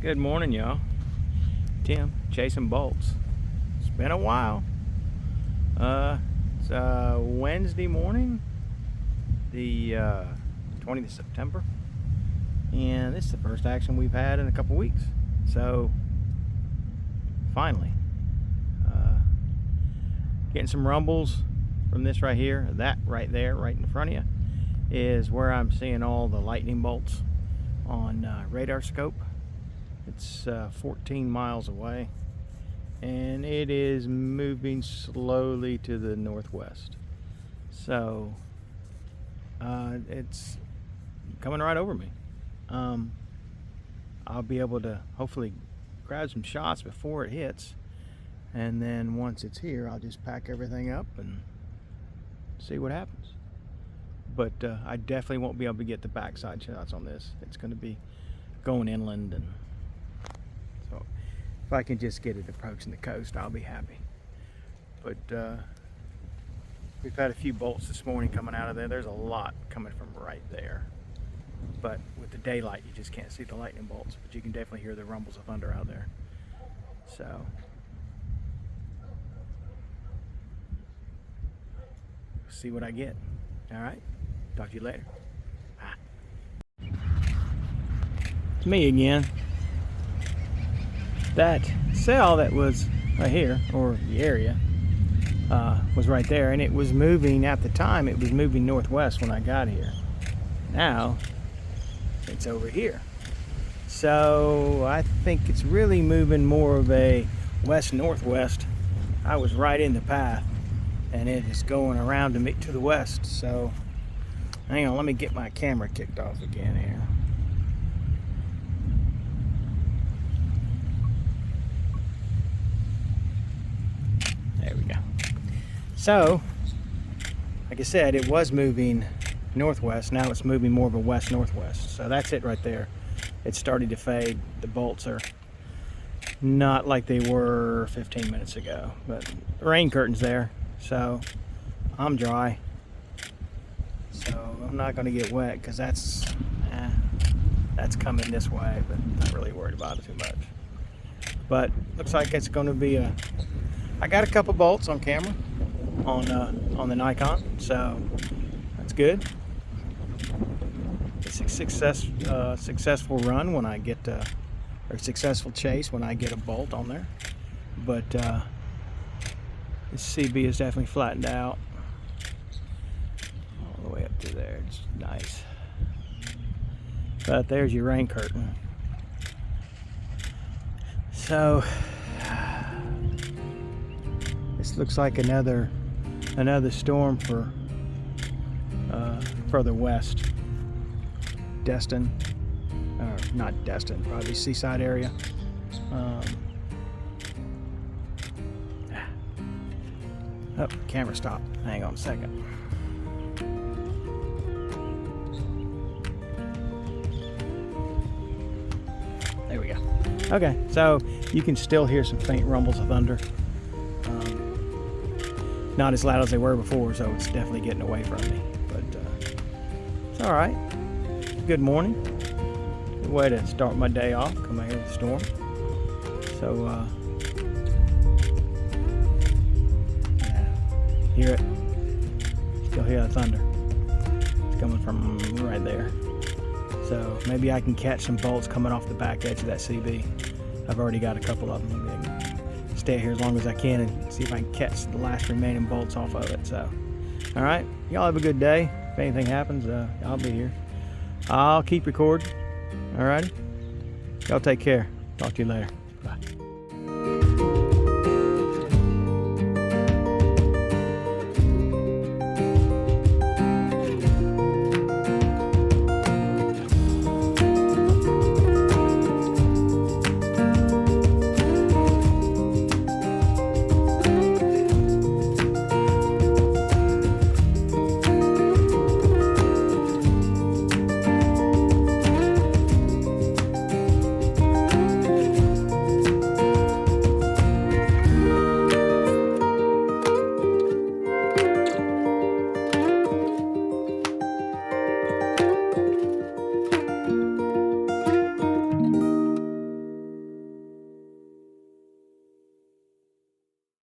Good morning, y'all. Tim, chasing bolts. It's been a while. It's Wednesday morning, the 20th of September, and this is the first action we've had in a couple weeks. So, finally, getting some rumbles from this right here. That right there, right in front of you, is where I'm seeing all the lightning bolts on radar scope. It's 14 miles away, and it is moving slowly to the northwest. So it's coming right over me. I'll be able to hopefully grab some shots before it hits, and then once it's here, I'll just pack everything up and see what happens. But I definitely won't be able to get the backside shots on this. It's going to be going inland, and so if I can just get it approaching the coast, I'll be happy. But we've had a few bolts this morning coming out of there. There's a lot coming from right there. But with the daylight, you just can't see the lightning bolts, but you can definitely hear the rumbles of thunder out there. So see what I get. All right, talk to you later. Bye. It's me again. That cell that was right here, or the area, was right there, and it was moving at the time. It was moving northwest when I got here. Now it's over here. So I think it's really moving more of a west-northwest. I was right in the path, and it is going around to the west. So hang on, let me get my camera kicked off again here. There we go. So like I said, it was moving northwest. Now it's moving more of a west-northwest. So that's it right there. It's starting to fade. The bolts are not like they were 15 minutes ago, but the rain curtain's there, so I'm dry. So I'm not going to get wet because that's coming this way, but I'm not really worried about it too much. But looks like it's going to be I got a couple bolts on camera on the Nikon, so that's good. It's a successful run when I get or successful chase when I get a bolt on there. But this CB is definitely flattened out all the way up to there. It's nice. But there's your rain curtain. So this looks like another storm for further west. Destin, or not Destin, probably Seaside area. Oh, camera stopped. Hang on a second. There we go. Okay, so you can still hear some faint rumbles of thunder. Not as loud as they were before, so it's definitely getting away from me. But it's all right. Good morning. Good way to start my day off. Come out here with the storm. So hear it. Still hear the thunder. It's coming from right there. So maybe I can catch some bolts coming off the back edge of that CB. I've already got a couple of them. Maybe I can stay here as long as I can and see if I can catch the last remaining bolts off of it. So, all right, y'all have a good day. If anything happens, I'll be here. I'll keep recording. All righty, y'all take care. Talk to you later. Bye.